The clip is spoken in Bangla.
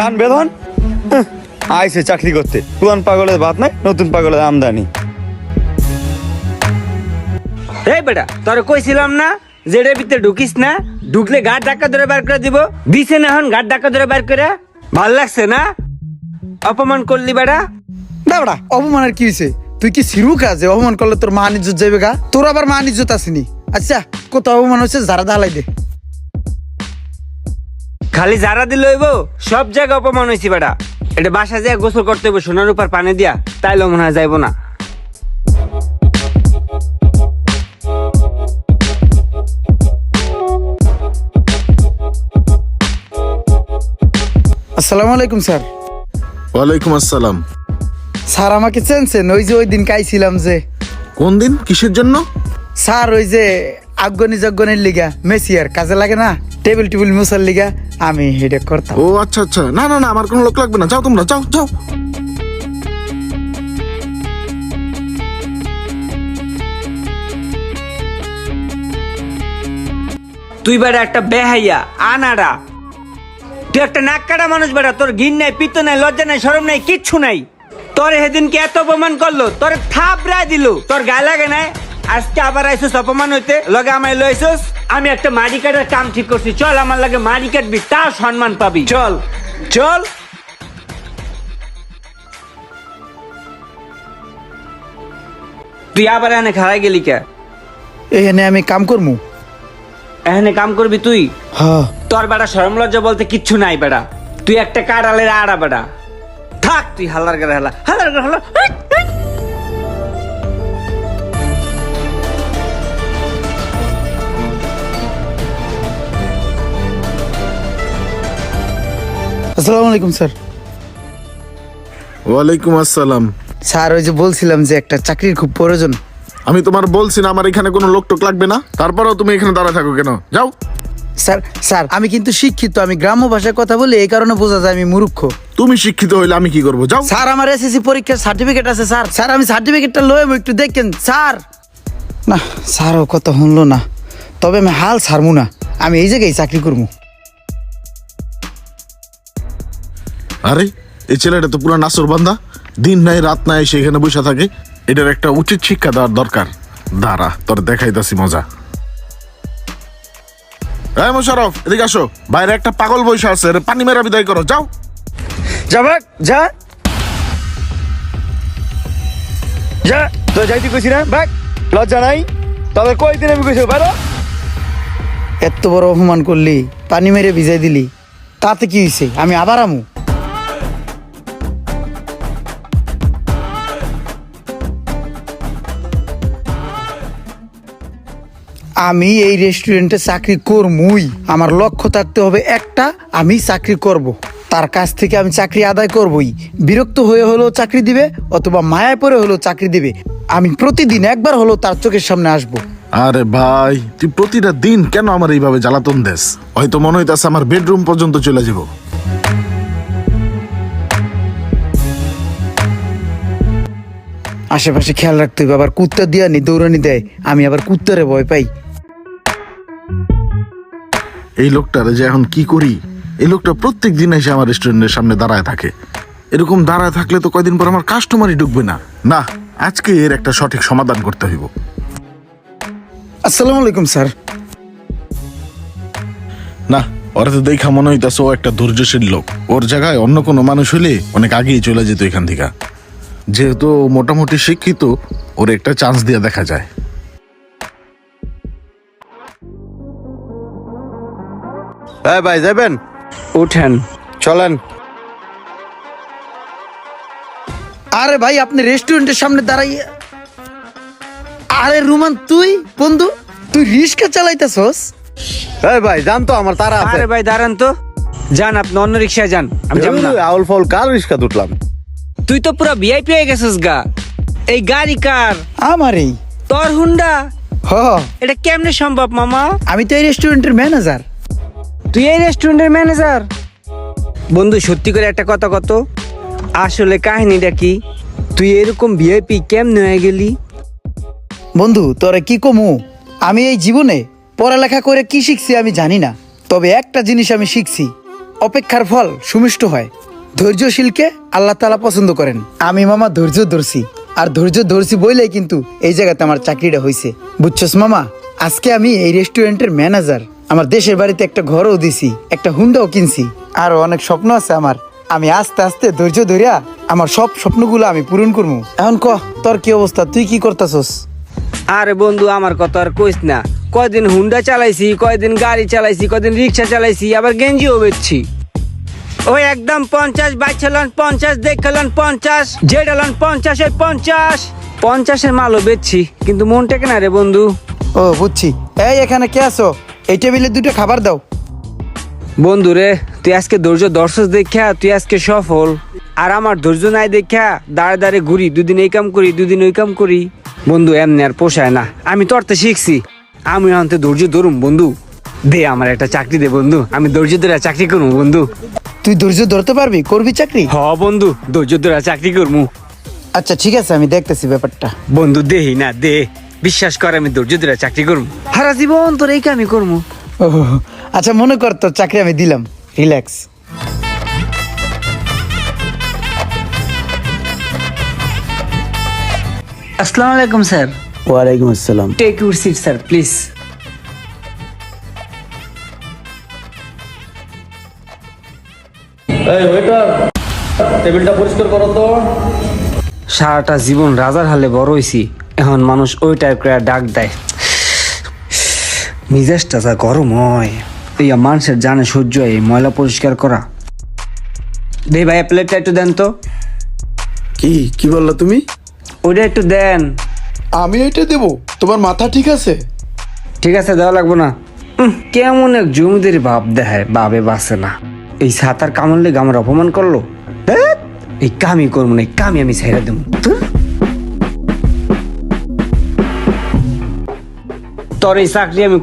কান বেদন আইসে চাকরি করতে। পুরান পাগলের ভাত নাই, নতুন পাগলের আমদানি। এই বেটা তোরে কইছিলাম না জেডের ভিতরে ঢুকিস না, ঢুকলে গাড় ধাক্কা ধরে বার করে দিব। দিছে না এখন গাড় ধাক্কা ধরে বার করে? ভাল লাগছে না? অপমান করলি বেটা। দাবড়া অপমানের কি হয়েছে? তুই কি সিরু কাজে অপমান করলে তোর মান ইজ্জত যাবে গা? তোর আবার মান ইজ্জত আসেনি। আচ্ছা কোথাও অপমান হচ্ছে যারা দালাই দে। খালি যারা দিল হইব, সব জায়গায় অপমান হয়েছি বেটা। এটা বাসা যায় গোসল করতে হইব সোনার উপর পানি দিয়া, তাইলে মনে হয় যাইব না। আসসালামু আলাইকুম স্যার। ওয়ালাইকুম আসসালাম। স্যার আমাকে চেনছেন? ওই যে ওই দিন কাইছিলাম যে। কোন দিন, কিসের জন্য? স্যার ওই যে আজ্ঞনি যজ্ঞনের লিগা মেসিয়ার কাজে লাগে না, টেবিল টেবিল মুসার লিগা আমি হেডে করতাম। ও আচ্ছা আচ্ছা, না না না, আমার কোনো লোক লাগবে না, যাও তোমরা, যাও যাও। তুই বেটা একটা বেহাইয়া আনাড়া, তুই একটা নাক কাটা মানুষ বেটা। তোর ঘিন নাই, পিত্ত নাই, লজ্জা নাই, শরম নাই, কিচ্ছু নাই। তোর সেদিনকে এত অপমান করলো, তোর থাপড়া দিল, তোর গায়ে লাগে নাই? আজকে আবার আইসোস অপমান হইতে, লগে আমায় লইছস। আমি একটা মারি কাটার কাম ঠিক করছি, চল আমার লাগে মারি কাটবি, তাও সম্মান পাবি। চল চল। তুই আবার এনে খারাই গেলি কে? এখানে আমি কাম করমু। এখানে কাম করবি তুই? হ্যাঁ। তোর বেটা শরম লজ্জা বলতে কিচ্ছু নাই বেটা। তুই একটা কাড়ালের আড়া বেটা। থাক তুই হালার করে হালা, হালার করে হালা। আসসালামু আলাইকুম স্যার। ওয়ালাইকুম আসসালাম। স্যার ওই যে বলছিলাম যে একটা চাকরির খুব প্রয়োজন। আমি তোমার বলছি না আমার এখানে কোনো লোক টোক লাগবে না, তারপরেও তুমি এখানে দাঁড়ায় থাকো কেন? যাও। স্যার স্যার আমি কিন্তু শিক্ষিত, আমি গ্রাম্য ভাষায় কথা বলি, এই কারণে বোঝা যায় আমি মূর্খ। তুমি শিক্ষিত হইলে আমি কি করবো? যাও। স্যার আমার এসএসসি পরীক্ষার সার্টিফিকেট আছে স্যার। স্যার আমি সার্টিফিকেটটা লয়ে একটু দেখেন স্যার। না স্যারও কথা শুনলো না, তবে আমি হাল ছাড়মু না, আমি এই জায়গায় চাকরি করবো। আরে এই ছেলেটা তো পুরো নাসর বান্দা, দিন নাই রাত নাই সেখানে বসে থাকে। এটার একটা উচিত শিক্ষা দেওয়ার দরকার। দাঁড়া তোর দেখাইতাছি মজা। এই মোশারফ এদিকে আসো, বাইরে একটা পাগল বসে আছে, এর পানি মেরা বিদায় করো, যাও। যা ভাগ যা যা, তো যাইতে কইছি না ভাগ, লজ্জা নাই? তবে কয়দিন আমি কইছি বাইরো। এত বড় অপমান করলি, পানি মেরে ভিজাই দিলি, তাতে কি হয়েছে? আমি আবার আমু। আমি এই রেস্টুরেন্টে চাকরি করবই। আমার লক্ষ্য থাকতে হবে একটা, আমি চাকরি করব। তার কাছ থেকে আমি চাকরি আদায় করবই। বিরক্ত হয়ে হলেও চাকরি দিবে, অথবা মায়ায় পড়ে হলেও চাকরি দিবে। আমি প্রতিদিন একবার হলেও তার চোখের সামনে আসবো। আরে ভাই তুই প্রতিটা দিন কেন আমার এইভাবে জ্বালাতন দেস? হয়তো মনে হইতাছে আমার বেডরুম পর্যন্ত চলে যাব। আশেপাশে খেয়াল রাখতে হবে, আবার কুত্তা দিয়া নি দৌড়ানি দেয়, আমি আবার কুত্তারে ভয় পাই। এই লোকটারে যে এখন কি করি? এই লোকটা প্রত্যেক দিন এসে আমার রেস্টুরেন্টের সামনে দাঁড়ায় থাকে। এরকম দাঁড়ায় থাকলে তো কয়দিন পর আমার কাস্টমারই ঢুকবে না। না, আজকে এর একটা সঠিক সমাধান করতে হইব। আসসালামু আলাইকুম স্যার। না, ওরা তো দেখা মনে হইতাছে ও একটা ধৈর্যশীল লোক। ওর জায়গায় অন্য কোনো মানুষ হলে অনেক আগেই চলে যেত এখান থেকে। যেহেতু ও মোটামুটি শিক্ষিত, ওর একটা চান্স দিয়ে দেখা যায়। হ্যাঁ ভাই যাবেন? উঠেন চলেন। আরে ভাই আপনি রেস্টুরেন্টের সামনে দাঁড়াইয়া। আরে রুমান তুই বন্ধু, তুই রিস্কা চালাইতেছস? হ্যাঁ ভাই জান তো আমার তারা আছে। আরে ভাই দাঁড়ান তো, যান আপনি অন্য রিক্সায় যান, আমি যাব না। আউল ফাউল কাল রিস্কা উঠলাম। তুই তো পুরো ভিআইপি হয়ে গেছিস গা। এই গাড়ি কার? আমারই। তোর হুন্ডা? হ, এটা কেমনে সম্ভব মামা? আমি তো এই রেস্টুরেন্টের ম্যানেজার। তুই এই রেস্টুরেন্টের ম্যানেজার? বন্ধু সত্যি করে একটা কথা কত, আসলে কাহিনীটা কি? তুই এরকম ভিআইপি কেমনে হয়ে গেলি? বন্ধু তোরে কি কমু, আমি এই জীবনে পড়ালেখা করে কি শিখছি আমি জানি না, তবে একটা জিনিস আমি শিখছি, অপেক্ষার ফল সুমিষ্ট হয়। ধৈর্যশীলকে আল্লাহ তাআলা পছন্দ করেন। আমি মামা ধৈর্য ধরছি, আর ধৈর্য ধরছি বইলেই কিন্তু এই জায়গাতে আমার চাকরিটা হয়েছে। বুঝছস মামা, আজকে আমি এই রেস্টুরেন্টের ম্যানেজার। আমার দেশের বাড়িতে একটা ঘরও দিছি, একটা হুন্ডাও কিনছি, আরো অনেক স্বপ্ন আছে আমার। আমি আস্তে আস্তে ধৈর্য ধরিয়া আমার সব স্বপ্নগুলো আমি পূরণ করবো। এখন ক, তোর কি অবস্থা, তুই কি করতাছস? আরে বন্ধু, আমার কথা আর কইস না। কয়দিন হুন্ডা চালাইছি, কয়দিন গাড়ি চালাইছি, কয়দিন রিক্সা চালাইছি, আবার গেঞ্জিও বেচছি। ওই একদম 50 বাইছালন 50 দেখলন 50 জেডালন 50 ওই 50 মালও বেচছি, কিন্তু মন টেকে না রে বন্ধু। ও বুঝছি। এই এখানে কে আছো? এই টেবিলে দুটো খাবার দাও। বন্ধু রে, তুই আজকে ধৈর্য দর্শক দেখা তুই আজকে সফল, আর আমার ধৈর্য নাই দেখা দাঁড়ে দাঁড়ে ঘুরি, দুদিন এই কাম করি, দুদিন ওই কাম করি। বন্ধু এমনি আর পোষায় না, আমি তোরতে শিখছি, আমি আনতে ধৈর্য ধরুম। বন্ধু দে আমার একটা চাকরি দে বন্ধু, আমি ধৈর্য ধরে চাকরি করবো বন্ধু। তুই ধৈর্য ধরতে পারবি? করবি চাকরি? হ বন্ধু, ধৈর্য ধরে চাকরি করবো। আচ্ছা ঠিক আছে, আমি দেখতেছি ব্যাপারটা। বন্ধু দেহি না দে, বিশ্বাস কর আমি ধৈর্য ধরে চাকরি করবো, সারা জীবন তোর এই কামই করবো। ও আচ্ছা, মনে কর তোর চাকরি আমি দিলাম, রিল্যাক্স। আসসালামু আলাইকুম স্যার। ওয়ালাইকুম আসসালাম। Take your seat sir please. এই ওয়েটার, টেবিলটা পরিষ্কার করো তো। সারাটা জীবন রাজার হালে বড় হইছি, এখন মানুষ ওই টাইপ করে ডাক দেয়, মিজাজটা যা গরম হয়। এই মানুষের জানে সহ্য হয় এই ময়লা পরিষ্কার করা। দে ভাই প্লেটটা একটু দেন তো। কি কি বললা তুমি? ওইটা একটু দেন। আমি এটা দেব? তোমার মাথা ঠিক আছে? ঠিক আছে, দেওয়া লাগবো না। কেমন এক জমিদের ভাব দেখায়, বাবে বাসে না। এই সাঁতার কামড় লেগে আমার অপমান করলো। ধ্যাৎ, এই কামই করবো না, এই কামই আমি ছেড়ে দেবো। তোর এই চাকরি আমি